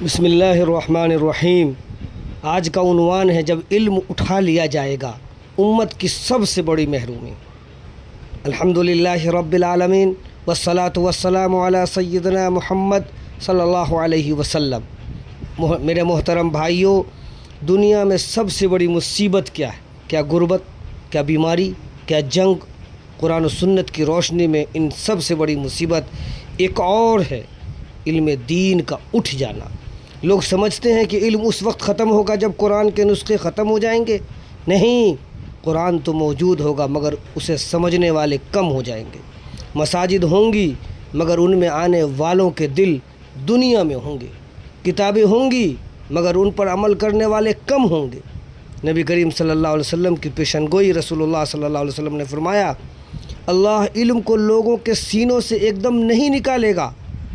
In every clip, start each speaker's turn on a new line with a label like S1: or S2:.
S1: بسم اللہ الرحمن الرحیم۔ آج کا عنوان ہے جب علم اٹھا لیا جائے گا امت کی سب سے بڑی محرومی۔ الحمدللہ رب العالمین والصلاة والسلام علی سیدنا محمد صلی اللہ علیہ وسلم۔ میرے محترم بھائیوں، دنیا میں سب سے بڑی مصیبت کیا ہے؟ کیا غربت؟ کیا بیماری؟ کیا جنگ؟ قرآن و سنت کی روشنی میں ان سب سے بڑی مصیبت ایک اور ہے، علم دین کا اٹھ جانا۔ لوگ سمجھتے ہیں کہ علم اس وقت ختم ہوگا جب قرآن کے نسخے ختم ہو جائیں گے۔ نہیں، قرآن تو موجود ہوگا مگر اسے سمجھنے والے کم ہو جائیں گے۔ مساجد ہوں گی مگر ان میں آنے والوں کے دل دنیا میں ہوں گے۔ کتابیں ہوں گی مگر ان پر عمل کرنے والے کم ہوں گے۔ نبی کریم صلی اللہ علیہ وسلم کی پیشن گوئی رسول اللہ صلی اللہ علیہ وسلم نے فرمایا، اللہ علم کو لوگوں کے سینوں سے ایک دم نہیں نکالے گا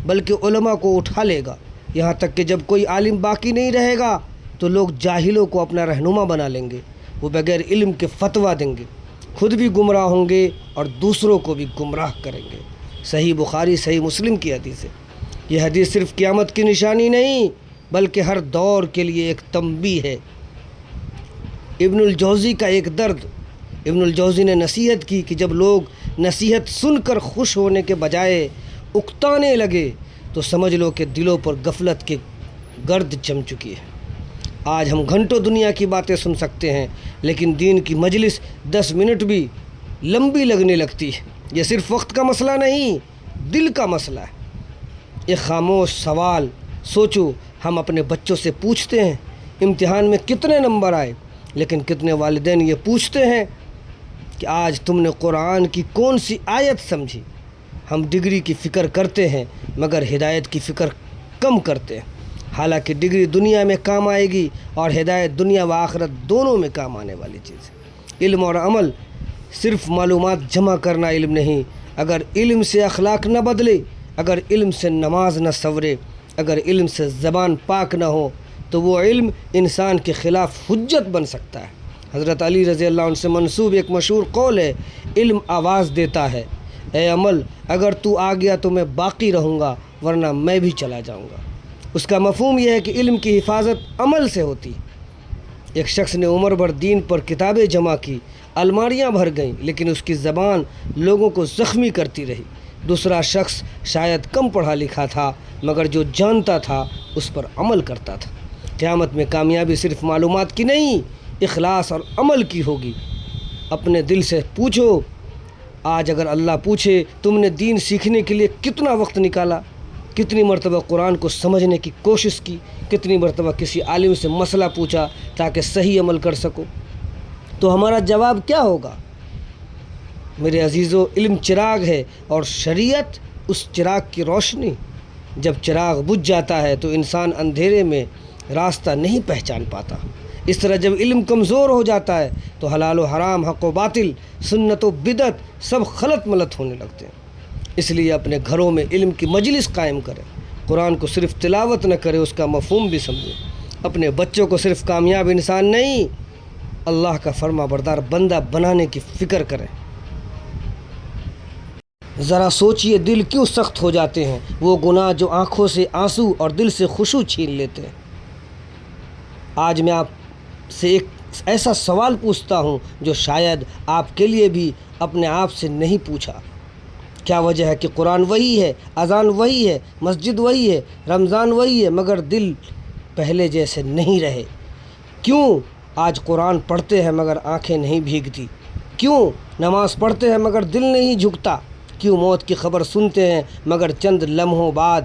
S1: بلکہ علماء کو اٹھا لے گا، یہاں تک کہ جب کوئی عالم باقی نہیں رہے گا تو لوگ جاہلوں کو اپنا رہنما بنا لیں گے۔ وہ بغیر علم کے فتویٰ دیں گے، خود بھی گمراہ ہوں گے اور دوسروں کو بھی گمراہ کریں گے۔ صحیح بخاری صحیح مسلم کی حدیث ہے۔ یہ حدیث صرف قیامت کی نشانی نہیں بلکہ ہر دور کے لیے ایک تنبیہ ہے۔ ابن الجوزی کا ایک درد۔ ابن الجوزی نے نصیحت کی کہ جب لوگ نصیحت سن کر خوش ہونے کے بجائے اکتانے لگے تو سمجھ لو کہ دلوں پر غفلت کے گرد جم چکی ہے۔ آج ہم گھنٹوں دنیا کی باتیں سن سکتے ہیں لیکن دین کی مجلس 10 منٹ بھی لمبی لگنے لگتی ہے۔ یہ صرف وقت کا مسئلہ نہیں، دل کا مسئلہ ہے۔ ایک خاموش سوال سوچو، ہم اپنے بچوں سے پوچھتے ہیں امتحان میں کتنے نمبر آئے، لیکن کتنے والدین یہ پوچھتے ہیں کہ آج تم نے قرآن کی کون سی آیت سمجھی؟ ہم ڈگری کی فکر کرتے ہیں مگر ہدایت کی فکر کم کرتے ہیں۔ حالانکہ ڈگری دنیا میں کام آئے گی اور ہدایت دنیا و آخرت دونوں میں کام آنے والی چیز ہے۔ علم اور عمل صرف معلومات جمع کرنا علم نہیں۔ اگر علم سے اخلاق نہ بدلے، اگر علم سے نماز نہ سنورے، اگر علم سے زبان پاک نہ ہو تو وہ علم انسان کے خلاف حجت بن سکتا ہے۔ حضرت علی رضی اللہ عنہ سے منسوب ایک مشہور قول ہے، علم آواز دیتا ہے، اے عمل اگر تو آ گیا تو میں باقی رہوں گا ورنہ میں بھی چلا جاؤں گا۔ اس کا مفہوم یہ ہے کہ علم کی حفاظت عمل سے ہوتی۔ ایک شخص نے عمر بھر دین پر کتابیں جمع کی، الماریاں بھر گئیں، لیکن اس کی زبان لوگوں کو زخمی کرتی رہی۔ دوسرا شخص شاید کم پڑھا لکھا تھا مگر جو جانتا تھا اس پر عمل کرتا تھا۔ قیامت میں کامیابی صرف معلومات کی نہیں، اخلاص اور عمل کی ہوگی۔ اپنے دل سے پوچھو، آج اگر اللہ پوچھے تم نے دین سیکھنے کے لیے کتنا وقت نکالا، کتنی مرتبہ قرآن کو سمجھنے کی کوشش کی، کتنی مرتبہ کسی عالم سے مسئلہ پوچھا تاکہ صحیح عمل کر سکو، تو ہمارا جواب کیا ہوگا؟ میرے عزیزو، علم چراغ ہے اور شریعت اس چراغ کی روشنی۔ جب چراغ بجھ جاتا ہے تو انسان اندھیرے میں راستہ نہیں پہچان پاتا۔ اس طرح جب علم کمزور ہو جاتا ہے تو حلال و حرام، حق و باطل، سنت و بدعت سب خلط ملط ہونے لگتے ہیں۔ اس لیے اپنے گھروں میں علم کی مجلس قائم کریں، قرآن کو صرف تلاوت نہ کریں، اس کا مفہوم بھی سمجھیں۔ اپنے بچوں کو صرف کامیاب انسان نہیں، اللہ کا فرما بردار بندہ بنانے کی فکر کریں۔ ذرا سوچئے، دل کیوں سخت ہو جاتے ہیں؟ وہ گناہ جو آنکھوں سے آنسو اور دل سے خشوع چھین لیتے ہیں۔ آج میں آپ سے ایک ایسا سوال پوچھتا ہوں جو شاید آپ کے لیے بھی اپنے آپ سے نہیں پوچھا۔ کیا وجہ ہے کہ قرآن وہی ہے، اذان وہی ہے، مسجد وہی ہے، رمضان وہی ہے مگر دل پہلے جیسے نہیں رہے؟ کیوں آج قرآن پڑھتے ہیں مگر آنکھیں نہیں بھیگتی؟ کیوں نماز پڑھتے ہیں مگر دل نہیں جھکتا؟ کیوں موت کی خبر سنتے ہیں مگر چند لمحوں بعد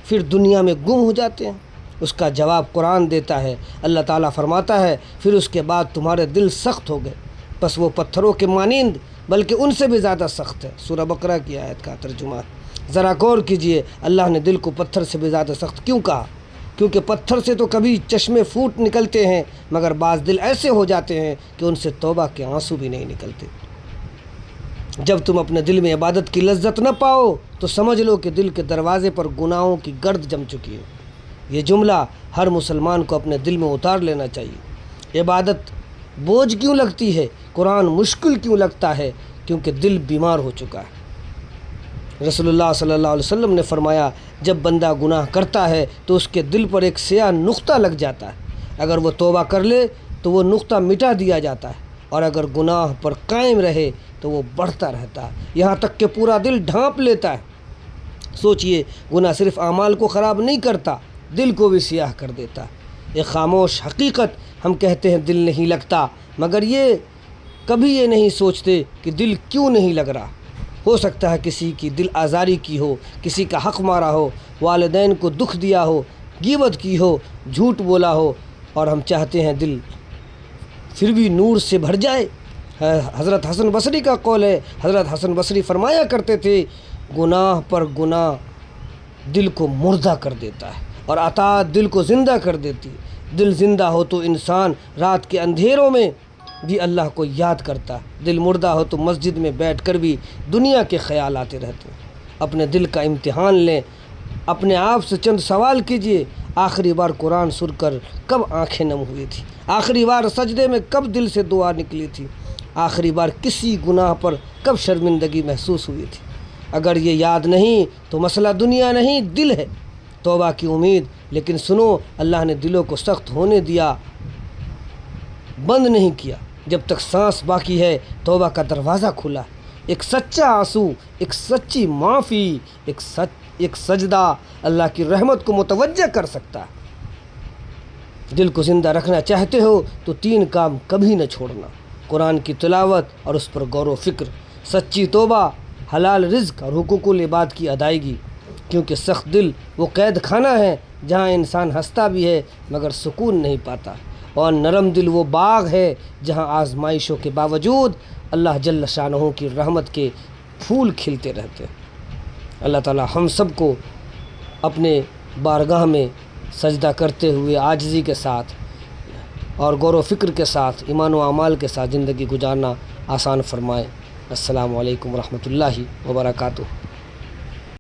S1: پھر دنیا میں گم ہو جاتے ہیں؟ اس کا جواب قرآن دیتا ہے۔ اللہ تعالیٰ فرماتا ہے، پھر اس کے بعد تمہارے دل سخت ہو گئے، بس وہ پتھروں کے مانند بلکہ ان سے بھی زیادہ سخت ہے۔ سورہ بقرہ کی آیت کا ترجمہ۔ ذرا غور کیجئے، اللہ نے دل کو پتھر سے بھی زیادہ سخت کیوں کہا؟ کیونکہ پتھر سے تو کبھی چشمے پھوٹ نکلتے ہیں مگر بعض دل ایسے ہو جاتے ہیں کہ ان سے توبہ کے آنسو بھی نہیں نکلتے۔ جب تم اپنے دل میں عبادت کی لذت نہ پاؤ تو سمجھ لو کہ دل کے دروازے پر گناہوں کی گرد جم چکی ہے۔ یہ جملہ ہر مسلمان کو اپنے دل میں اتار لینا چاہیے۔ عبادت بوجھ کیوں لگتی ہے؟ قرآن مشکل کیوں لگتا ہے؟ کیونکہ دل بیمار ہو چکا ہے۔ رسول اللہ صلی اللہ علیہ وسلم نے فرمایا جب بندہ گناہ کرتا ہے تو اس کے دل پر ایک سیاہ نقطہ لگ جاتا ہے، اگر وہ توبہ کر لے تو وہ نقطہ مٹا دیا جاتا ہے، اور اگر گناہ پر قائم رہے تو وہ بڑھتا رہتا ہے یہاں تک کہ پورا دل ڈھانپ لیتا ہے۔ سوچئے، گناہ صرف اعمال کو خراب نہیں کرتا، دل کو بھی سیاہ کر دیتا ہے۔ ایک خاموش حقیقت، ہم کہتے ہیں دل نہیں لگتا، مگر کبھی یہ نہیں سوچتے کہ دل کیوں نہیں لگ رہا۔ ہو سکتا ہے کسی کی دل آزاری کی ہو، کسی کا حق مارا ہو، والدین کو دکھ دیا ہو، غیبت کی ہو، جھوٹ بولا ہو، اور ہم چاہتے ہیں دل پھر بھی نور سے بھر جائے۔ حضرت حسن بصری کا قول ہے، حضرت حسن بصری فرمایا کرتے تھے گناہ پر گناہ دل کو مردہ کر دیتا ہے اور اطاعت دل کو زندہ کر دیتی ہے۔ دل زندہ ہو تو انسان رات کے اندھیروں میں بھی اللہ کو یاد کرتا ہے، دل مردہ ہو تو مسجد میں بیٹھ کر بھی دنیا کے خیال آتے رہتے ہیں۔ اپنے دل کا امتحان لیں، اپنے آپ سے چند سوال کیجئے، آخری بار قرآن سن کر کب آنکھیں نم ہوئی تھی؟ آخری بار سجدے میں کب دل سے دعا نکلی تھی؟ آخری بار کسی گناہ پر کب شرمندگی محسوس ہوئی تھی؟ اگر یہ یاد نہیں تو مسئلہ دنیا نہیں، دل ہے۔ توبہ کی امید، لیکن سنو، اللہ نے دلوں کو سخت ہونے دیا، بند نہیں کیا۔ جب تک سانس باقی ہے توبہ کا دروازہ کھلا ہے۔ ایک سچا آنسو، ایک سچی معافی، ایک سجدہ اللہ کی رحمت کو متوجہ کر سکتا ہے۔ دل کو زندہ رکھنا چاہتے ہو تو 3 کام کبھی نہ چھوڑنا: قرآن کی تلاوت اور اس پر غور و فکر، سچی توبہ، حلال رزق اور حقوق العباد کی ادائیگی، کیونکہ سخت دل وہ قید خانہ ہے جہاں انسان ہنستا بھی ہے مگر سکون نہیں پاتا، اور نرم دل وہ باغ ہے جہاں آزمائشوں کے باوجود اللہ جل شانہ کی رحمت کے پھول کھلتے رہتے ہیں۔ اللہ تعالی ہم سب کو اپنے بارگاہ میں سجدہ کرتے ہوئے عاجزی کے ساتھ اور غور و فکر کے ساتھ، ایمان و اعمال کے ساتھ زندگی گزارنا آسان فرمائے۔ السلام علیکم ورحمۃ اللہ وبرکاتہ۔